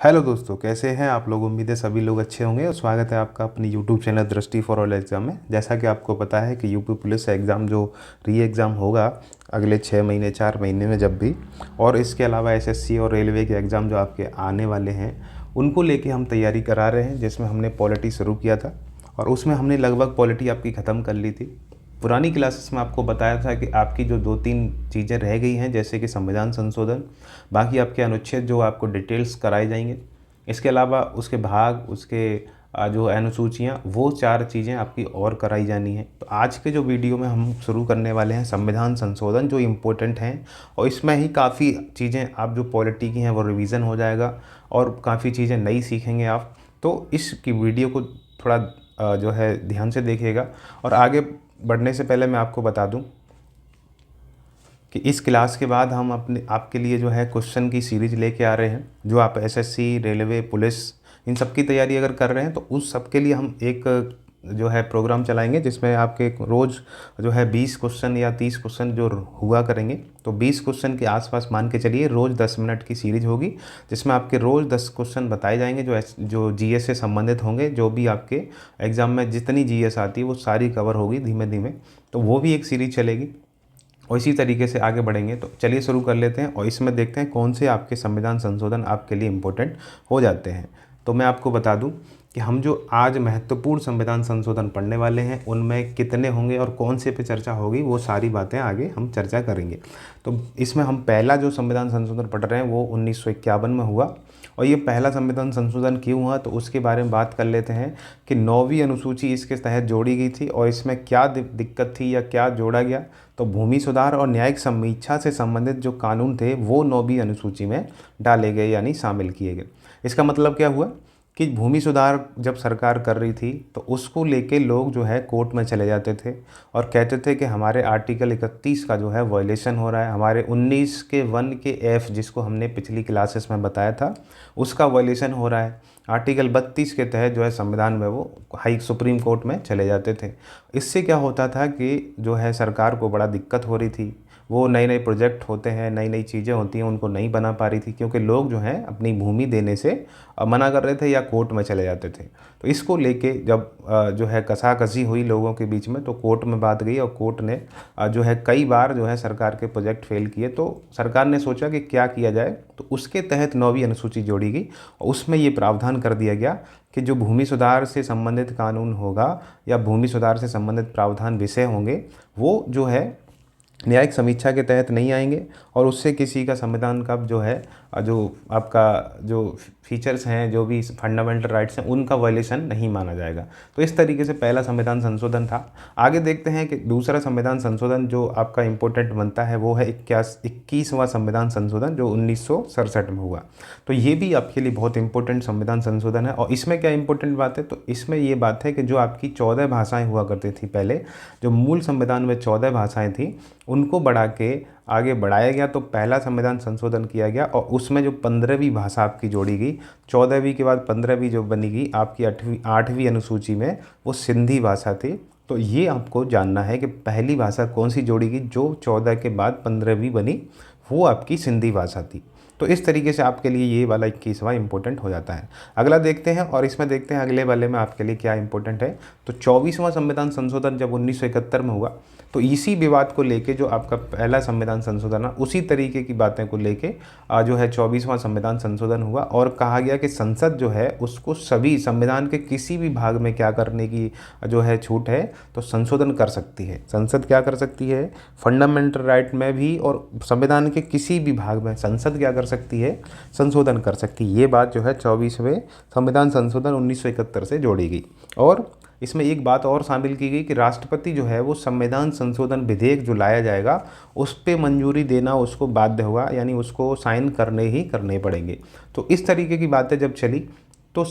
Hello दोस्तों, कैसे हैं आप लोग। उम्मीद है सभी लोग अच्छे होंगे और स्वागत है आपका अपनी यूट्यूब चैनल दृष्टि फॉर ऑल एग्ज़ाम में। जैसा कि आपको पता है कि यूपी पुलिस एग्ज़ाम जो री एग्ज़ाम होगा अगले 6 महीने 4 महीने में जब भी, और इसके अलावा एसएससी और रेलवे के एग्ज़ाम जो आपके आने वाले हैं उनको लेके हम तैयारी करा रहे हैं। जिसमें हमने पॉलिटी शुरू किया था और उसमें हमने लगभग पॉलिटी आपकी ख़त्म कर ली थी। पुरानी क्लासेस में आपको बताया था कि आपकी जो 2-3 चीज़ें रह गई हैं, जैसे कि संविधान संशोधन, बाकी आपके अनुच्छेद जो आपको डिटेल्स कराए जाएंगे, इसके अलावा उसके भाग, उसके जो अनुसूचियाँ, वो 4 चीज़ें आपकी और कराई जानी है। तो आज के जो वीडियो में हम शुरू करने वाले हैं संविधान संशोधन, जो इम्पोर्टेंट हैं, और इसमें ही काफ़ी चीज़ें आप जो पॉलिटी की हैं वो रिवीजन हो जाएगा और काफ़ी चीज़ें नई सीखेंगे आप। तो इसकी वीडियो को थोड़ा जो है ध्यान से देखिएगा। और आगे बढ़ने से पहले मैं आपको बता दूं कि इस क्लास के बाद हम अपने आपके लिए जो है क्वेश्चन की सीरीज़ लेके आ रहे हैं। जो आप एसएससी, रेलवे, पुलिस, इन सब की तैयारी अगर कर रहे हैं तो उस सब के लिए हम एक जो है प्रोग्राम चलाएंगे, जिसमें आपके रोज़ जो है 20 क्वेश्चन या 30 क्वेश्चन जो हुआ करेंगे। तो 20 क्वेश्चन के आसपास मान के चलिए, रोज़ 10 मिनट की सीरीज होगी, जिसमें आपके रोज़ 10 क्वेश्चन बताए जाएंगे जो जीएस से संबंधित होंगे। जो भी आपके एग्ज़ाम में जितनी जीएस आती है वो सारी कवर होगी धीमे धीमे। तो वो भी एक सीरीज चलेगी और इसी तरीके से आगे बढ़ेंगे। तो चलिए शुरू कर लेते हैं और इसमें देखते हैं कौन से आपके संविधान संशोधन आपके लिए इम्पोर्टेंट हो जाते हैं। तो मैं आपको बता दूं कि हम जो आज महत्वपूर्ण संविधान संशोधन पढ़ने वाले हैं उनमें कितने होंगे और कौन से पे चर्चा होगी, वो सारी बातें आगे हम चर्चा करेंगे। तो इसमें हम पहला जो संविधान संशोधन पढ़ रहे हैं वो 1951 में हुआ। और ये पहला संविधान संशोधन क्यों हुआ तो उसके बारे में बात कर लेते हैं कि 9वीं अनुसूची इसके तहत जोड़ी गई थी और इसमें क्या दिक्कत थी या क्या जोड़ा गया। तो भूमि सुधार और न्यायिक समीक्षा से संबंधित जो कानून थे वो 9वीं अनुसूची में डाले गए, यानी शामिल किए गए। इसका मतलब क्या हुआ कि भूमि सुधार जब सरकार कर रही थी तो उसको लेके लोग जो है कोर्ट में चले जाते थे और कहते थे कि हमारे आर्टिकल 31 का जो है वायलेशन हो रहा है, हमारे 19 के 1 के F, जिसको हमने पिछली क्लासेस में बताया था, उसका वायलेशन हो रहा है। आर्टिकल 32 के तहत जो है संविधान में वो हाई सुप्रीम कोर्ट में चले जाते थे। इससे क्या होता था कि जो है सरकार को बड़ा दिक्कत हो रही थी। वो नए नए प्रोजेक्ट होते हैं, नई नई चीज़ें होती हैं, उनको नहीं बना पा रही थी क्योंकि लोग जो हैं अपनी भूमि देने से मना कर रहे थे या कोर्ट में चले जाते थे। तो इसको लेके जब जो है कसाकसी हुई लोगों के बीच में, तो कोर्ट में बात गई और कोर्ट ने जो है कई बार जो है सरकार के प्रोजेक्ट फेल किए। तो सरकार ने सोचा कि क्या किया जाए, तो उसके तहत 9वीं अनुसूची जोड़ी गई और उसमें ये प्रावधान कर दिया गया कि जो भूमि सुधार से संबंधित कानून होगा या भूमि सुधार से संबंधित प्रावधान विषय होंगे वो जो है न्यायिक समीक्षा के तहत नहीं आएंगे और उससे किसी का संविधान का जो है जो आपका जो फीचर्स हैं, जो भी फंडामेंटल राइट्स हैं, उनका वायलेशन नहीं माना जाएगा। तो इस तरीके से पहला संविधान संशोधन था। आगे देखते हैं कि दूसरा संविधान संशोधन जो आपका इम्पोर्टेंट बनता है वो है 21वां संविधान संशोधन, जो 1967 में हुआ। तो ये भी आपके लिए बहुत इंपॉर्टेंट संविधान संशोधन है। और इसमें क्या इंपॉर्टेंट बात है, तो इसमें ये बात है कि जो आपकी 14 भाषाएँ हुआ करती थी पहले, जो मूल संविधान में 14 भाषाएँ थी, उनको बढ़ा के आगे बढ़ाया गया। तो पहला संविधान संशोधन किया गया और उसमें जो 15वीं भाषा आपकी जोड़ी गई, 14वीं के बाद 15वीं जो बनेगी आपकी 8वीं अनुसूची में, वो सिंधी भाषा थी। तो ये आपको जानना है कि पहली भाषा कौन सी जोड़ी गई जो 14 के बाद 15वीं बनी, वो आपकी सिंधी भाषा थी। तो इस तरीके से आपके लिए ये वाला 21वां इंपॉर्टेंट हो जाता है। अगला देखते हैं और इसमें देखते हैं अगले वाले में आपके लिए क्या इंपॉर्टेंट है। तो 24वां संविधान संशोधन जब 1971 में हुआ, तो इसी विवाद को लेके जो आपका पहला संविधान संशोधन है उसी तरीके की बातें को लेके जो है 24वां संविधान संशोधन हुआ और कहा गया कि संसद जो है उसको सभी संविधान के किसी भी भाग में क्या करने की जो है छूट है, तो संशोधन कर सकती है। संसद क्या कर सकती है, फंडामेंटल राइट में भी और संविधान के किसी भी भाग में संसद क्या कर सकती है, संशोधन कर सकती है। ये बात जो है 24वें संविधान संशोधन 1971 से जोड़ी गई। और इसमें एक बात और शामिल की गई कि राष्ट्रपति जो है वो संविधान संशोधन विधेयक जो लाया जाएगा उस पे मंजूरी देना उसको बाध्य होगा, यानी उसको साइन करने पड़ेंगे। तो इस तरीके की बातें जब चली तो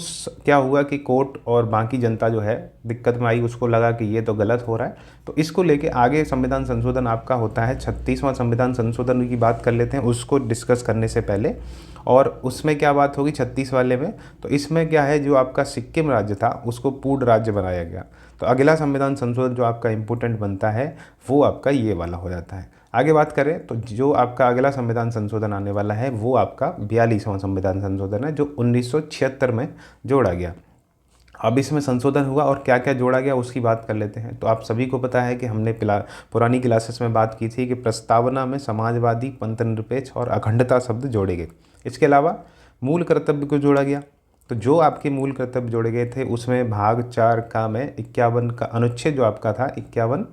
क्या हुआ कि कोर्ट और बाकी जनता जो है दिक्कत में आई, उसको लगा कि ये तो गलत हो रहा है। तो इसको लेके आगे संविधान संशोधन आपका होता है 36वां संविधान संशोधन की बात कर लेते हैं उसको डिस्कस करने से पहले। और उसमें क्या बात होगी 36 वाले में, तो इसमें क्या है, जो आपका सिक्किम राज्य था उसको पूर्ण राज्य बनाया गया। तो अगला संविधान संशोधन जो आपका इम्पोर्टेंट बनता है वो आपका ये वाला हो जाता है। आगे बात करें तो जो आपका अगला संविधान संशोधन आने वाला है वो आपका 42वां संविधान संशोधन है, जो 1976 में जोड़ा गया। अब इसमें संशोधन हुआ और क्या क्या जोड़ा गया उसकी बात कर लेते हैं। तो आप सभी को पता है कि हमने पुरानी क्लासेस में बात की थी कि प्रस्तावना में समाजवादी, पंथनिरपेक्ष और अखंडता शब्द जोड़े गए। इसके अलावा मूल कर्तव्य को जोड़ा गया। तो जो आपके मूल कर्तव्य जोड़े गए थे उसमें भाग 4 का में 51 का अनुच्छेद जो आपका था 51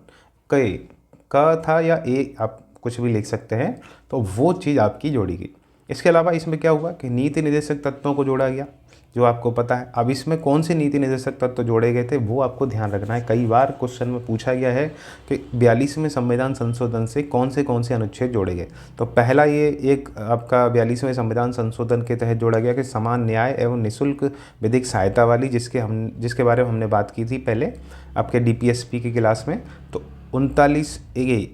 का था, या ए आप कुछ भी लिख सकते हैं, तो वो चीज़ आपकी जोड़ी गई। इसके अलावा इसमें क्या हुआ कि नीति निर्देशक तत्वों को जोड़ा गया, जो आपको पता है। अब इसमें कौन से नीति निर्देशक तत्व जोड़े गए थे वो आपको ध्यान रखना है। कई बार क्वेश्चन में पूछा गया है कि 42वें संविधान संशोधन से कौन से अनुच्छेद जोड़े गए। तो पहला ये एक आपका 42वें संविधान संशोधन के तहत जोड़ा गया कि समान न्याय एवं निःशुल्क विधिक सहायता वाली, जिसके बारे में हमने बात की थी पहले आपके DPSP की क्लास में। तो 39A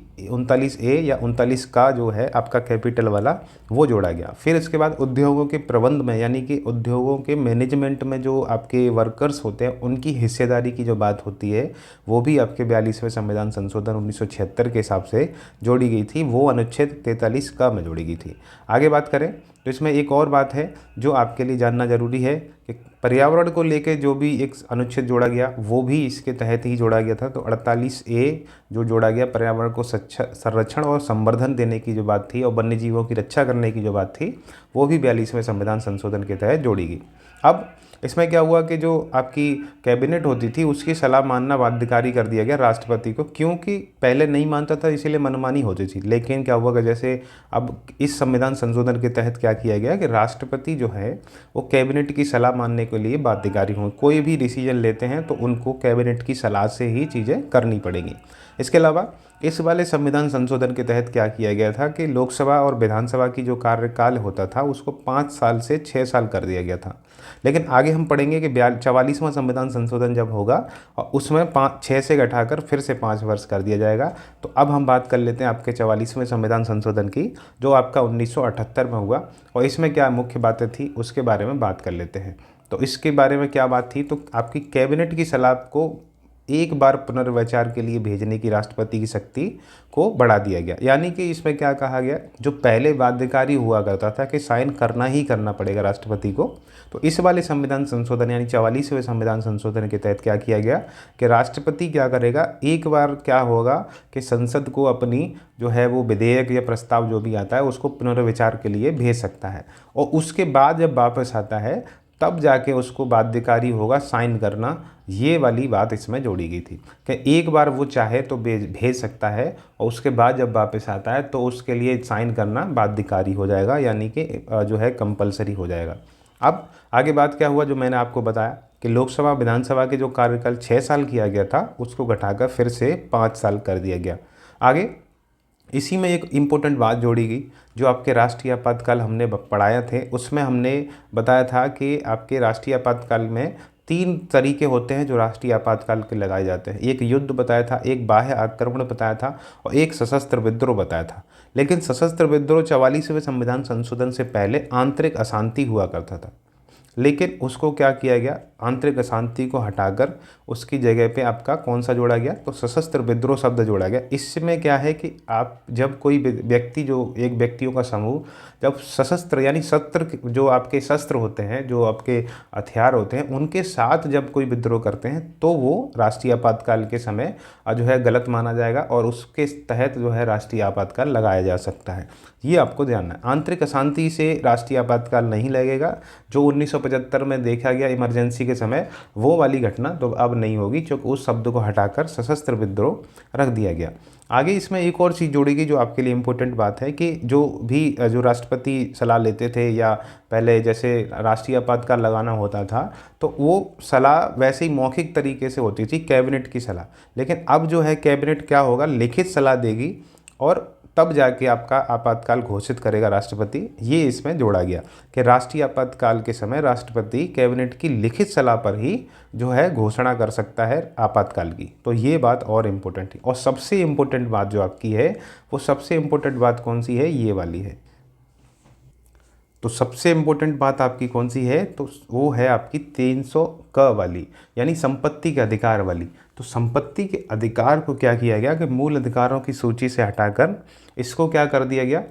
या 39 का जो है आपका कैपिटल वाला वो जोड़ा गया। फिर इसके बाद उद्योगों के प्रबंध में, यानी कि उद्योगों के मैनेजमेंट में जो आपके वर्कर्स होते हैं उनकी हिस्सेदारी की जो बात होती है वो भी आपके 42वें संविधान संशोधन 1976 के हिसाब से जोड़ी गई थी। वो अनुच्छेद 43 का में जोड़ी गई थी। आगे बात करें तो इसमें एक और बात है जो आपके लिए जानना जरूरी है कि पर्यावरण को लेकर जो भी एक अनुच्छेद जोड़ा गया वो भी इसके तहत ही जोड़ा गया था। तो 48A जो जोड़ा गया, पर्यावरण को संरक्षण और संवर्धन देने की जो बात थी और वन्य जीवों की रक्षा करने की जो बात थी वो भी 42वें संविधान संशोधन के तहत जोड़ी गई। अब इसमें क्या हुआ कि जो आपकी कैबिनेट होती थी उसकी सलाह मानना बाध्यकारी कर दिया गया राष्ट्रपति को, क्योंकि पहले नहीं मानता था इसीलिए मनमानी होती थी। लेकिन क्या हुआ कि जैसे अब इस संविधान संशोधन के तहत क्या किया गया कि राष्ट्रपति जो है वो कैबिनेट की सलाह मानने के लिए बाध्यकारी हों। कोई भी डिसीजन लेते हैं तो उनको कैबिनेट की सलाह से ही चीज़ें करनी पड़ेंगी। इसके अलावा इस वाले संविधान संशोधन के तहत क्या किया गया था कि लोकसभा और विधानसभा की जो कार्यकाल होता था उसको 5 साल से 6 साल कर दिया गया था। लेकिन आगे हम पढ़ेंगे कि 44वां संविधान संशोधन जब होगा और उसमें 6 से घटाकर फिर से 5 वर्ष कर दिया जाएगा। तो अब हम बात कर लेते हैं आपके 44वें संविधान संशोधन की, जो आपका 1978 में हुआ। और इसमें क्या मुख्य बातें थी उसके बारे में बात कर लेते हैं। तो इसके बारे में क्या बात थी, तो आपकी कैबिनेट की सलाह को एक बार पुनर्विचार के लिए भेजने की राष्ट्रपति की शक्ति को बढ़ा दिया गया। यानी कि इसमें क्या कहा गया, जो पहले बाध्यकारी हुआ करता था कि साइन करना ही करना पड़ेगा राष्ट्रपति को, तो इस वाले संविधान संशोधन यानी 44वें संविधान संशोधन के तहत क्या किया गया कि राष्ट्रपति क्या करेगा, एक बार क्या होगा कि संसद को अपनी जो है वो विधेयक या प्रस्ताव जो भी आता है उसको पुनर्विचार के लिए भेज सकता है। और उसके बाद जब वापस आता है तब जाके उसको बाध्यकारी होगा साइन करना। ये वाली बात इसमें जोड़ी गई थी कि एक बार वो चाहे तो भेज सकता है और उसके बाद जब वापस आता है तो उसके लिए साइन करना बाध्यकारी हो जाएगा, यानी कि जो है कंपलसरी हो जाएगा। अब आगे बात क्या हुआ, जो मैंने आपको बताया कि लोकसभा विधानसभा के जो कार्यकाल 6 साल किया गया था उसको घटाकर फिर से 5 साल कर दिया गया। आगे इसी में एक इम्पोर्टेंट बात जोड़ी गई, जो आपके राष्ट्रीय आपातकाल हमने पढ़ाया थे उसमें हमने बताया था कि आपके राष्ट्रीय आपातकाल में 3 तरीके होते हैं जो राष्ट्रीय आपातकाल के लगाए जाते हैं। एक युद्ध बताया था, एक बाह्य आक्रमण बताया था और एक सशस्त्र विद्रोह बताया था। लेकिन सशस्त्र विद्रोह 44वें संविधान संशोधन से पहले आंतरिक अशांति हुआ करता था, लेकिन उसको क्या किया गया, आंतरिक अशांति को हटाकर उसकी जगह पे आपका कौन सा जोड़ा गया, तो सशस्त्र विद्रोह शब्द जोड़ा गया। इसमें क्या है कि आप जब कोई व्यक्ति, जो एक व्यक्तियों का समूह जब सशस्त्र यानी शस्त्र, जो आपके शस्त्र होते हैं, जो आपके हथियार होते हैं, उनके साथ जब कोई विद्रोह करते हैं तो वो राष्ट्रीय आपातकाल के समय जो है गलत माना जाएगा और उसके तहत जो है राष्ट्रीय आपातकाल लगाया जा सकता है। ये आपको ध्यान है। आंतरिक अशांति से राष्ट्रीय आपातकाल नहीं लगेगा। जो 1975 में देखा गया इमरजेंसी के समय, वो वाली घटना तो अब नहीं होगी, क्योंकि उस शब्द को हटाकर सशस्त्र विद्रोह रख दिया गया। आगे इसमें एक और चीज़ जोड़ेगी जो आपके लिए इम्पोर्टेंट बात है कि जो राष्ट्रपति सलाह लेते थे या पहले जैसे राष्ट्रीय आपातकाल लगाना होता था तो वो सलाह वैसे ही मौखिक तरीके से होती थी, कैबिनेट की सलाह। लेकिन अब जो है कैबिनेट क्या होगा, लिखित सलाह देगी और तब जाके आपका आपातकाल घोषित करेगा राष्ट्रपति। ये इसमें जोड़ा गया कि राष्ट्रीय आपातकाल के समय राष्ट्रपति कैबिनेट की लिखित सलाह पर ही जो है घोषणा कर सकता है आपातकाल की। तो ये बात और इम्पोर्टेंट थी। और सबसे इम्पोर्टेंट बात जो आपकी है, वो सबसे इम्पोर्टेंट बात कौन सी है, ये वाली है। तो सबसे इम्पोर्टेंट बात आपकी कौन सी है, तो वो है आपकी 300 क वाली, यानी संपत्ति के अधिकार वाली। तो संपत्ति के अधिकार को क्या किया गया कि मूल अधिकारों की सूची से हटाकर इसको क्या कर दिया गया,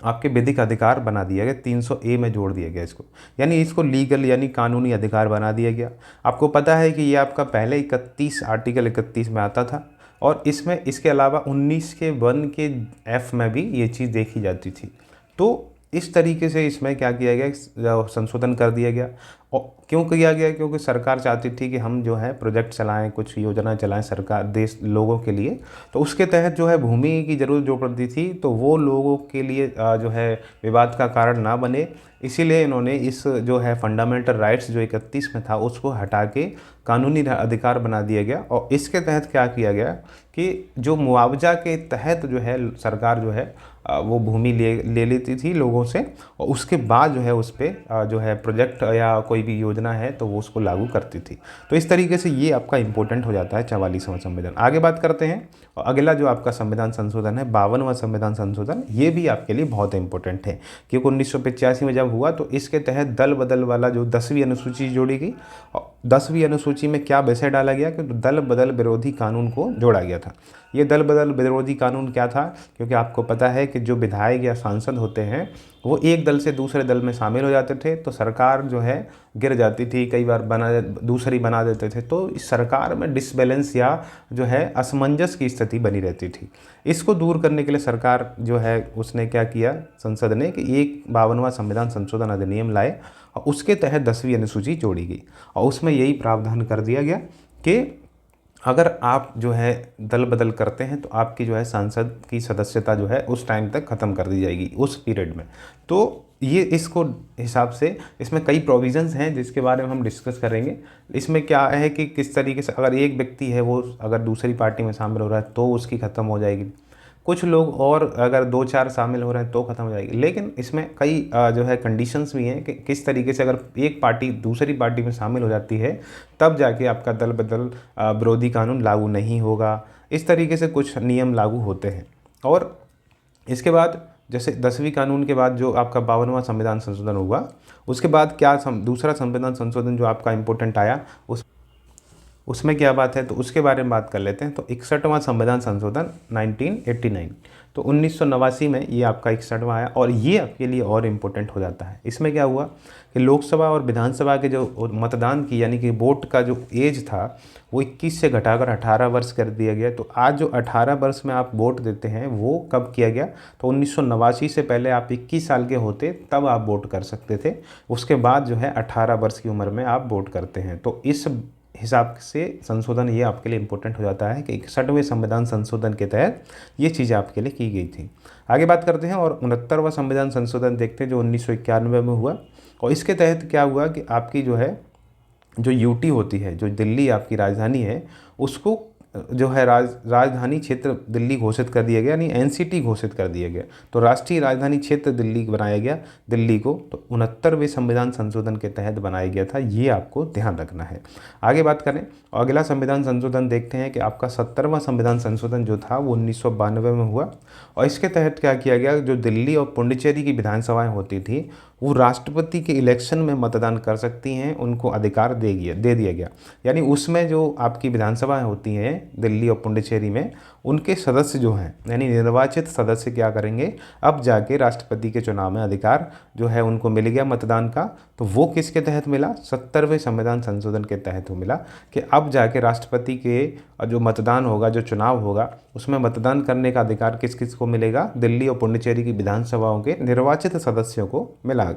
आपके विधिक अधिकार बना दिया गया, 300A में जोड़ दिया गया इसको, यानी इसको लीगल यानी कानूनी अधिकार बना दिया गया। आपको पता है कि ये आपका पहले 31 आर्टिकल 31 में आता था, और इसमें इसके अलावा 19 के 1 के F में भी ये चीज़ देखी जाती थी। तो इस तरीके से इसमें क्या किया गया, संशोधन कर दिया गया। और क्यों किया गया, क्योंकि सरकार चाहती थी कि हम जो है प्रोजेक्ट चलाएं, कुछ योजना चलाएं सरकार देश लोगों के लिए। तो उसके तहत जो है भूमि की ज़रूरत जो पड़ती थी, तो वो लोगों के लिए जो है विवाद का कारण ना बने, इसीलिए इन्होंने इस जो है फंडामेंटल राइट्स जो 31 में था उसको हटा के कानूनी अधिकार बना दिया गया। और इसके तहत क्या किया गया कि जो मुआवजा के तहत जो है सरकार जो है वो भूमि ले लेती थी लोगों से, और उसके बाद जो है उस पर जो है प्रोजेक्ट या कोई भी योजना है तो वो उसको लागू करती थी। तो इस तरीके से ये आपका इम्पोर्टेंट हो जाता है 44वां संविधान। आगे बात करते हैं, और अगला जो आपका संविधान संशोधन है 52वां संविधान संशोधन, ये भी आपके लिए बहुत इंपॉर्टेंट है, क्योंकि 1985 में जब हुआ तो इसके तहत दल बदल वाला जो 10वीं अनुसूची जोड़ी गई। और 10वीं अनुसूची में क्या विषय डाला गया कि दल बदल विरोधी कानून को जोड़ा गया था। ये दल बदल विरोधी कानून क्या था, क्योंकि आपको पता है कि जो विधायक या सांसद होते हैं वो एक दल से दूसरे दल में शामिल हो जाते थे, तो सरकार जो है गिर जाती थी, कई बार दूसरी बना देते थे, तो इस सरकार में डिसबैलेंस या जो है असमंजस की स्थिति बनी रहती थी। इसको दूर करने के लिए सरकार जो है उसने क्या किया, संसद ने, कि एक 52वां संविधान संशोधन अधिनियम लाए, और उसके तहत 10वीं अनुसूची जोड़ी गई। और उसमें यही प्रावधान कर दिया गया कि अगर आप जो है दल बदल करते हैं तो आपकी जो है सांसद की सदस्यता जो है उस टाइम तक ख़त्म कर दी जाएगी उस पीरियड में। तो ये इसको हिसाब से इसमें कई प्रोविज़न्स हैं जिसके बारे में हम डिस्कस करेंगे। इसमें क्या है कि किस तरीके से अगर एक व्यक्ति है वो अगर दूसरी पार्टी में शामिल हो रहा है तो उसकी ख़त्म हो जाएगी, कुछ लोग और अगर 2-4 शामिल हो रहे हैं तो ख़त्म हो जाएगी। लेकिन इसमें कई जो है कंडीशंस भी हैं कि किस तरीके से अगर एक पार्टी दूसरी पार्टी में शामिल हो जाती है तब जाके आपका दल बदल विरोधी कानून लागू नहीं होगा। इस तरीके से कुछ नियम लागू होते हैं। और इसके बाद जैसे 10वीं कानून के बाद जो आपका 52वां संविधान संशोधन हुआ, उसके बाद क्या दूसरा संविधान संशोधन जो आपका इम्पोर्टेंट आया उसमें क्या बात है, तो उसके बारे में बात कर लेते हैं। तो 61वां संविधान संशोधन 1989, तो 1989 में ये आपका 61वां आया, और ये आपके लिए और इम्पोर्टेंट हो जाता है। इसमें क्या हुआ कि लोकसभा और विधानसभा के जो मतदान की यानी कि वोट का जो एज था वो 21 से घटाकर 18 वर्ष कर दिया गया। तो आज जो 18 वर्ष में आप वोट देते हैं वो कब किया गया, तो 1989 से पहले आप 21 साल के होते तब आप वोट कर सकते थे, उसके बाद जो है 18 वर्ष की उम्र में आप वोट करते हैं। तो इस हिसाब से संशोधन ये आपके लिए इम्पोर्टेंट हो जाता है कि 61वें संविधान संशोधन के तहत ये चीज़ें आपके लिए की गई थी। आगे बात करते हैं और 69वां संविधान संशोधन देखते हैं जो 1991 में हुआ। और इसके तहत क्या हुआ कि आपकी जो है जो यूटी होती है, जो दिल्ली आपकी राजधानी है, उसको जो है राजधानी क्षेत्र दिल्ली घोषित कर दिया गया, यानी एनसीटी घोषित कर दिया गया। तो राष्ट्रीय राजधानी क्षेत्र दिल्ली बनाया गया दिल्ली को, तो 69वें संविधान संशोधन के तहत बनाया गया था, ये आपको ध्यान रखना है। आगे बात करें और अगला संविधान संशोधन देखते हैं कि आपका 70वां संविधान संशोधन जो था वो 1992 में हुआ। और इसके तहत क्या किया गया, जो दिल्ली और पुडुचेरी की विधानसभाएँ होती थी वो राष्ट्रपति के इलेक्शन में मतदान कर सकती हैं, उनको अधिकार दे दिया गया। यानी उसमें जो आपकी विधानसभाएं होती हैं दिल्ली और पुडुचेरी में, उनके सदस्य जो हैं यानी निर्वाचित सदस्य क्या करेंगे, अब जाके राष्ट्रपति के चुनाव में अधिकार जो है उनको मिल गया मतदान का। तो वो किसके तहत मिला, 70वें संविधान संशोधन के तहत वो मिला कि अब जाके राष्ट्रपति के जो मतदान होगा, जो चुनाव होगा, उसमें मतदान करने का अधिकार किस किस को मिलेगा, दिल्ली और पुडुचेरी की विधानसभाओं के निर्वाचित सदस्यों को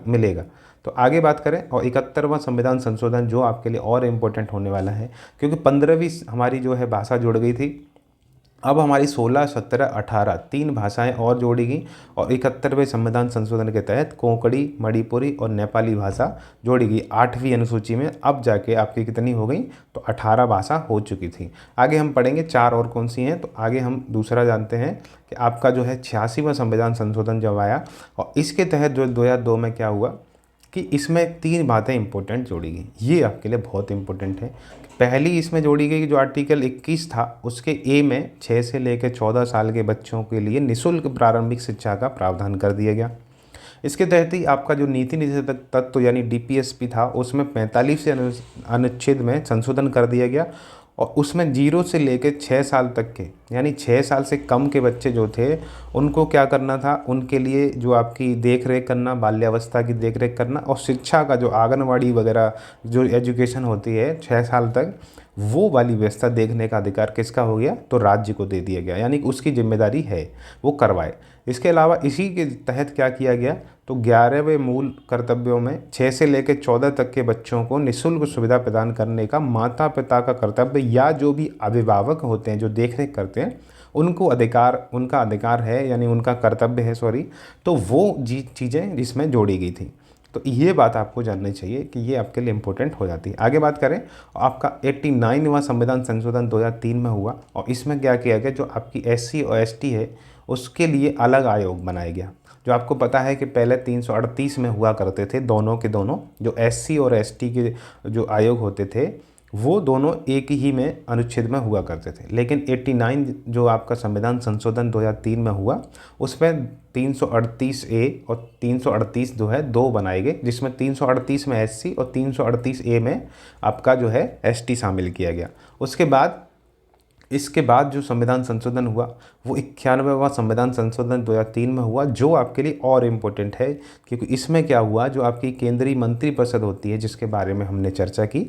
मिलेगा। तो आगे बात करें और 71वां संविधान संशोधन जो आपके लिए और इम्पोर्टेंट होने वाला है, क्योंकि 15वीं हमारी जो है भाषा जुड़ गई थी, अब हमारी 16, 17, 18 तीन भाषाएं और जोड़ी गई। और 71वें संविधान संशोधन के तहत कोंकणी, मणिपुरी और नेपाली भाषा जोड़ी गई 8वीं अनुसूची में। अब जाके आपकी कितनी हो गई, तो 18 भाषा हो चुकी थी। आगे हम पढ़ेंगे 4 और कौन सी हैं। तो आगे हम दूसरा जानते हैं कि आपका जो है 86वां संविधान संशोधन जब आया, और इसके तहत जो 2002 में क्या हुआ कि इसमें 3 बातें इंपॉर्टेंट जोड़ी गई, ये आपके लिए बहुत इंपॉर्टेंट है। पहली इसमें जोड़ी गई जो आर्टिकल 21 था उसके ए में 6 से लेकर 14 साल के बच्चों के लिए निःशुल्क प्रारंभिक शिक्षा का प्रावधान कर दिया गया। इसके तहत ही आपका जो नीति निषेधक तत्व यानी डीपीएसपी था उसमें 45 से अनुच्छेद में संशोधन कर दिया गया और उसमें 0 से लेकर 6 साल तक के यानी 6 साल से कम के बच्चे जो थे उनको क्या करना था, उनके लिए जो आपकी देख रेख करना, बाल्यावस्था की देख रेख करना और शिक्षा का जो आंगनवाड़ी वगैरह जो एजुकेशन होती है 6 साल तक, वो वाली व्यवस्था देखने का अधिकार किसका हो गया, तो राज्य को दे दिया गया, यानी कि उसकी जिम्मेदारी है वो करवाए। इसके अलावा इसी के तहत क्या किया गया, तो 11वें मूल कर्तव्यों में 6 से लेकर 14 तक के बच्चों को निःशुल्क सुविधा प्रदान करने का माता पिता का कर्तव्य या जो भी अभिभावक होते हैं जो देख रेख करते हैं उनको अधिकार, उनका अधिकार है, यानी उनका कर्तव्य है, सॉरी, तो वो चीज़ें इसमें जोड़ी गई थी। तो ये बात आपको जाननी चाहिए कि ये आपके लिए इम्पोर्टेंट हो जाती है। आगे बात करें, आपका 89वां संविधान संशोधन 2003 में हुआ और इसमें क्या किया गया, जो आपकी SC और ST है उसके लिए अलग आयोग बनाया गया। जो आपको पता है कि पहले 338 में हुआ करते थे दोनों के दोनों, जो SC और ST के जो आयोग होते थे वो दोनों एक ही में अनुच्छेद में हुआ करते थे, लेकिन 89 जो आपका संविधान संशोधन 2003 में हुआ उसमें 338A और 338 जो है दो बनाए गए, जिसमें 338 में SC और 338A में आपका जो है ST शामिल किया गया। इसके बाद जो संविधान संशोधन हुआ वो 91वां संविधान संशोधन 2003 में हुआ, जो आपके लिए और इम्पोर्टेंट है क्योंकि इसमें क्या हुआ, जो आपकी केंद्रीय मंत्रिपरिषद होती है जिसके बारे में हमने चर्चा की,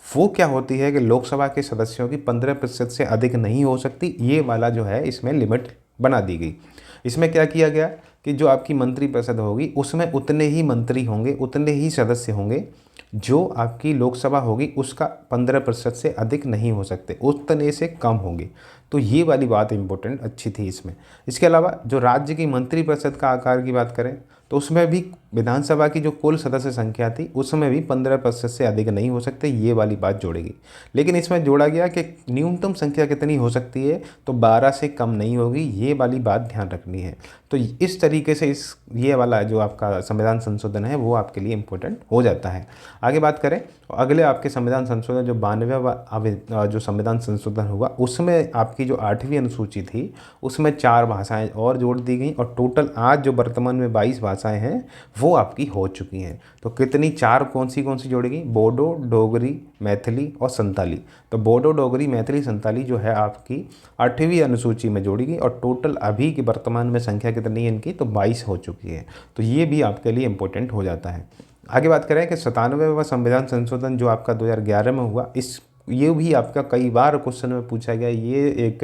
वो क्या होती है कि लोकसभा के सदस्यों की 15% से अधिक नहीं हो सकती, ये वाला जो है इसमें लिमिट बना दी गई। इसमें क्या किया गया कि जो आपकी मंत्रिपरिषद होगी उसमें उतने ही मंत्री होंगे, उतने ही सदस्य होंगे, जो आपकी लोकसभा होगी उसका 15% से अधिक नहीं हो सकते, उतने से कम होंगे। तो ये वाली बात इम्पोर्टेंट अच्छी थी इसमें। इसके अलावा जो राज्य की मंत्रिपरिषद का आकार की बात करें तो उसमें भी विधानसभा की जो कुल सदस्य संख्या थी उसमें भी 15% से अधिक नहीं हो सकते, ये वाली बात जोड़ेगी। लेकिन इसमें जोड़ा गया कि न्यूनतम संख्या कितनी हो सकती है, तो 12 से कम नहीं होगी, ये वाली बात ध्यान रखनी है। तो इस तरीके से ये वाला जो आपका संविधान संशोधन है वो आपके लिए इम्पोर्टेंट हो जाता है। आगे बात करें, अगले आपके संविधान संशोधन जो 92वां जो संविधान संशोधन हुआ उसमें आपकी जो 8वीं अनुसूची थी उसमें 4 भाषाएं और जोड़ दी गई और टोटल आज जो वर्तमान में 22 भाषाएं हैं वो आपकी हो चुकी हैं। तो कितनी, 4 कौन सी जोड़ी गई, बोडो, डोगरी, मैथिली और संताली। तो बोडो, डोगरी, मैथिली, संताली जो है आपकी 8वीं अनुसूची में जोड़ी गई और टोटल अभी की वर्तमान में संख्या कितनी है इनकी, तो 22 हो चुकी है। तो ये भी आपके लिए इम्पोर्टेंट हो जाता है। आगे बात करें कि 97वां संविधान संशोधन जो आपका 2011 में हुआ, ये भी आपका कई बार क्वेश्चन में पूछा गया, ये एक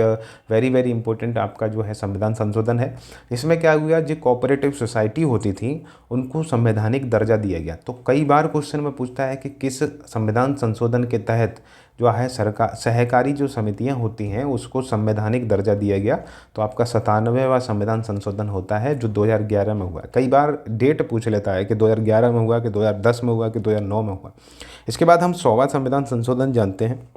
वेरी वेरी इंपॉर्टेंट आपका जो है संविधान संशोधन है। इसमें क्या हुआ, जो कोऑपरेटिव सोसाइटी होती थी उनको संवैधानिक दर्जा दिया गया। तो कई बार क्वेश्चन में पूछता है कि किस संविधान संशोधन के तहत जो है सरकार सहकारी जो समितियां होती हैं उसको संवैधानिक दर्जा दिया गया। तो आपका 97वां संविधान संशोधन होता है जो 2011 में हुआ। कई बार डेट पूछ लेता है कि 2011 में हुआ कि 2010 में हुआ कि 2009 में हुआ। इसके बाद हम 100वां संविधान संशोधन जानते हैं,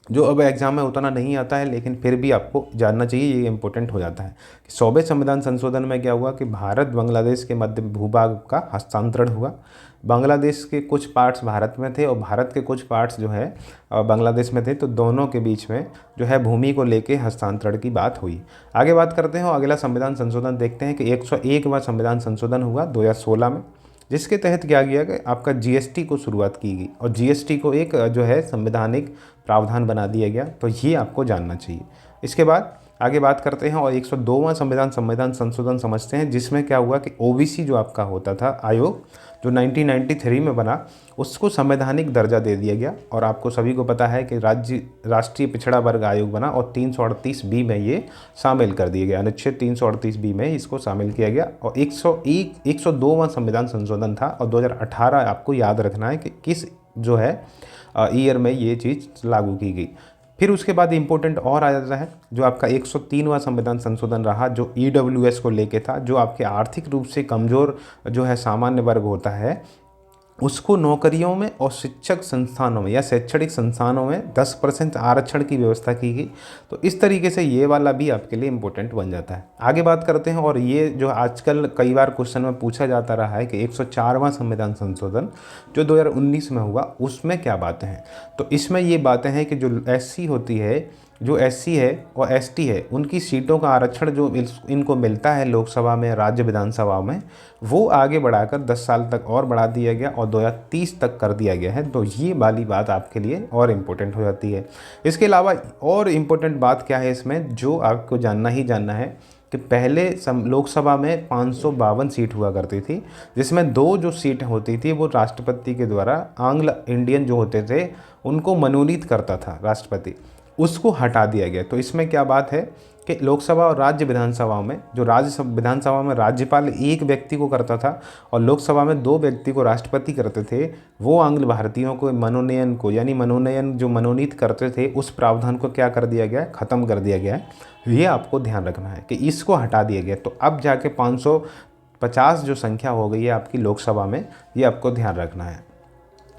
जो अब एग्जाम में उतना नहीं आता है लेकिन फिर भी आपको जानना चाहिए, ये इंपॉर्टेंट हो जाता है। 100वें संविधान संशोधन में क्या हुआ कि भारत बांग्लादेश के मध्य भूभाग का हस्तांतरण हुआ। बांग्लादेश के कुछ पार्ट्स भारत में थे और भारत के कुछ पार्ट्स जो है बांग्लादेश में थे, तो दोनों के बीच में जो है भूमि को लेके हस्तांतरण की बात हुई। आगे बात करते हैं और अगला संविधान संशोधन देखते हैं कि 101वां संविधान संशोधन हुआ 2016 में, जिसके तहत क्या किया कि आपका GST को शुरुआत की गई और GST को एक जो है संवैधानिक प्रावधान बना दिया गया। तो ये आपको जानना चाहिए। इसके बाद आगे बात करते हैं और 102वां संविधान संशोधन समझते हैं, जिसमें क्या हुआ कि OBC जो आपका होता था आयोग जो 1993 में बना, उसको संवैधानिक दर्जा दे दिया गया। और आपको सभी को पता है कि राष्ट्रीय पिछड़ा वर्ग आयोग बना और 338B में ये शामिल कर दिया गया, अनुच्छेद 338B में इसको शामिल किया गया। और 102वां संविधान संशोधन था और 2018 आपको याद रखना है कि किस जो है ईयर में ये चीज़ लागू की गई। फिर उसके बाद इम्पोर्टेंट और आ जाता है जो आपका 103वां संविधान संशोधन रहा, जो EWS को लेके था, जो आपके आर्थिक रूप से कमज़ोर जो है सामान्य वर्ग होता है उसको नौकरियों में और शिक्षक संस्थानों में या शैक्षणिक संस्थानों में 10% आरक्षण की व्यवस्था की गई। तो इस तरीके से ये वाला भी आपके लिए इम्पोर्टेंट बन जाता है। आगे बात करते हैं और ये जो आजकल कई बार क्वेश्चन में पूछा जाता रहा है कि 104वां संविधान संशोधन जो 2019 में हुआ उसमें क्या बातें हैं। तो इसमें ये बातें हैं कि जो SC होती है जो एससी है और एसटी है उनकी सीटों का आरक्षण जो इनको मिलता है लोकसभा में, राज्य विधानसभा में, वो आगे बढ़ाकर 10 साल तक और बढ़ा दिया गया और 2030 तक कर दिया गया है। तो ये वाली बात आपके लिए और इम्पोर्टेंट हो जाती है। इसके अलावा और इम्पोर्टेंट बात क्या है इसमें, जो आपको जानना ही जानना है कि पहले लोकसभा में 552 सीट हुआ करती थी, जिसमें 2 जो सीट होती थी वो राष्ट्रपति के द्वारा एंग्लो इंडियन जो होते थे उनको मनोनीत करता था राष्ट्रपति, उसको हटा दिया गया। तो इसमें क्या बात है कि लोकसभा और राज्य विधानसभाओं में, जो राज्य विधानसभा में राज्यपाल 1 व्यक्ति को करता था और लोकसभा में 2 व्यक्ति को राष्ट्रपति करते थे, वो आंग्ल भारतीयों को मनोनयन को, यानी मनोनयन जो मनोनीत करते थे, उस प्रावधान को क्या कर दिया गया है, ख़त्म कर दिया गया है। ये आपको ध्यान रखना है कि इसको हटा दिया गया। तो अब जाके 550 जो संख्या हो गई है आपकी लोकसभा में, ये आपको ध्यान रखना है।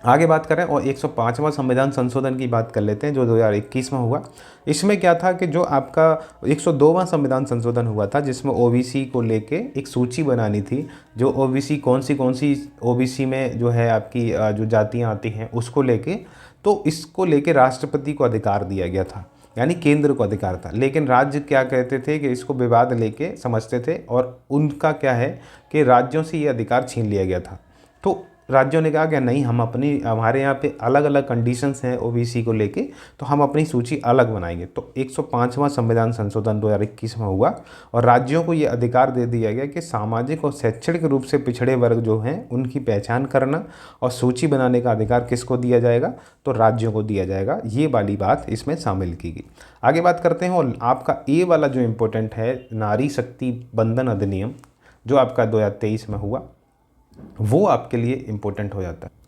आगे बात करें और 105वां संविधान संशोधन की बात कर लेते हैं जो 2021 में हुआ। इसमें क्या था कि जो आपका 102वां संविधान संशोधन हुआ था, जिसमें ओबीसी को लेके एक सूची बनानी थी, जो ओबीसी कौन सी ओबीसी में जो है आपकी जो जातियां आती हैं उसको लेके, तो इसको लेके राष्ट्रपति को अधिकार दिया गया था, यानी केंद्र को अधिकार था। लेकिन राज्य क्या कहते थे कि इसको विवाद लेके समझते थे और उनका क्या है कि राज्यों से ये अधिकार छीन लिया गया था। तो राज्यों ने कहा कि नहीं, हमारे यहाँ पे अलग अलग कंडीशंस हैं ओबीसी को लेके, तो हम अपनी सूची अलग बनाएंगे। तो 105वां संविधान संशोधन 2021 में हुआ और राज्यों को ये अधिकार दे दिया गया कि सामाजिक और शैक्षणिक रूप से पिछड़े वर्ग जो हैं उनकी पहचान करना और सूची बनाने का अधिकार किसको दिया जाएगा, तो राज्यों को दिया जाएगा। ये वाली बात इसमें शामिल की गई। आगे बात करते हैं और आपका ए वाला जो इम्पोर्टेंट है, नारी शक्ति बंधन अधिनियम जो आपका 2023 में हुआ, वो आपके लिए इम्पोर्टेंट हो जाता है।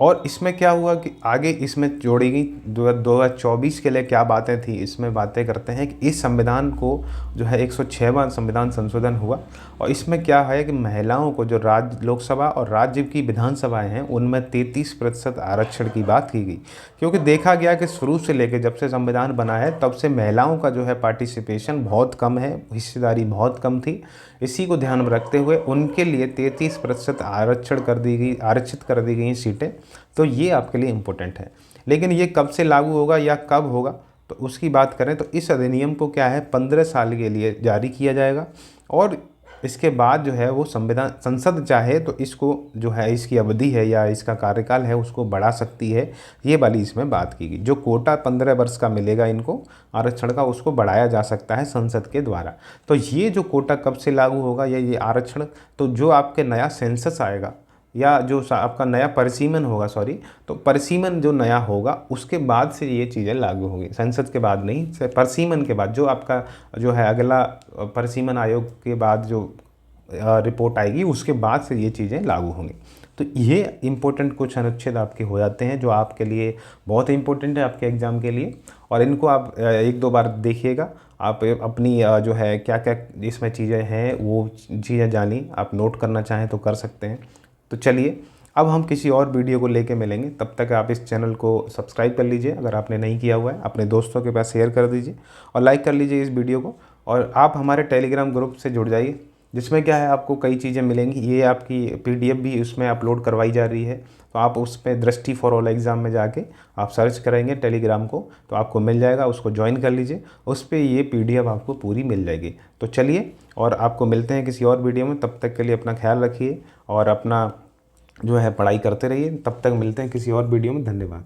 और इसमें क्या हुआ कि आगे इसमें जोड़ी गई 2024 के लिए क्या बातें थी, इसमें बातें करते हैं कि इस संविधान को जो है 106वां संविधान संशोधन हुआ और इसमें क्या है कि महिलाओं को जो राज्य लोकसभा और राज्य की विधानसभाएं हैं उनमें 33% आरक्षण की बात की गई। क्योंकि देखा गया कि शुरू से लेकर जब से संविधान बना है तब से महिलाओं का जो है पार्टिसिपेशन बहुत कम है, हिस्सेदारी बहुत कम थी। इसी को ध्यान में रखते हुए उनके लिए 33% आरक्षित कर दी गई सीटें। तो ये आपके लिए इम्पोर्टेंट है। लेकिन ये कब से लागू होगा या कब होगा, तो उसकी बात करें तो इस अधिनियम को क्या है 15 साल के लिए जारी किया जाएगा और इसके बाद जो है वो संसद चाहे तो इसको जो है इसकी अवधि है या इसका कार्यकाल है उसको बढ़ा सकती है। ये वाली इसमें बात की गई। जो कोटा 15 वर्ष का मिलेगा इनको आरक्षण का, उसको बढ़ाया जा सकता है संसद के द्वारा। तो ये जो कोटा कब से लागू होगा या ये आरक्षण, तो जो आपके नया सेंसस आएगा या जो आपका नया परिसीमन होगा, तो परिसीमन जो नया होगा उसके बाद से ये चीज़ें लागू होंगी, संसद के बाद नहीं, परिसीमन के बाद। जो आपका जो है अगला परिसीमन आयोग के बाद जो रिपोर्ट आएगी उसके बाद से ये चीज़ें लागू होंगी। तो ये इम्पोर्टेंट कुछ अनुच्छेद आपके हो जाते हैं जो आपके लिए बहुत इंपॉर्टेंट है आपके एग्ज़ाम के लिए, और इनको आप 1-2 बार देखिएगा। आप अपनी जो है क्या क्या इसमें चीज़ें हैं वो चीज़ें जानी, आप नोट करना चाहें तो कर सकते हैं। तो चलिए अब हम किसी और वीडियो को लेके मिलेंगे, तब तक आप इस चैनल को सब्सक्राइब कर लीजिए अगर आपने नहीं किया हुआ है, अपने दोस्तों के पास शेयर कर दीजिए और लाइक कर लीजिए इस वीडियो को। और आप हमारे टेलीग्राम ग्रुप से जुड़ जाइए, जिसमें क्या है आपको कई चीज़ें मिलेंगी। ये आपकी पीडीएफ भी उसमें अपलोड करवाई जा रही है, तो आप उस पर दृष्टि फॉर ऑल एग्ज़ाम में जाके आप सर्च करेंगे टेलीग्राम को तो आपको मिल जाएगा, उसको ज्वाइन कर लीजिए, उस पर ये पीडीएफ आपको पूरी मिल जाएगी। तो चलिए और आपको मिलते हैं किसी और वीडियो में, तब तक के लिए अपना ख्याल रखिए और अपना जो है पढ़ाई करते रहिए। तब तक मिलते हैं किसी और वीडियो में। धन्यवाद।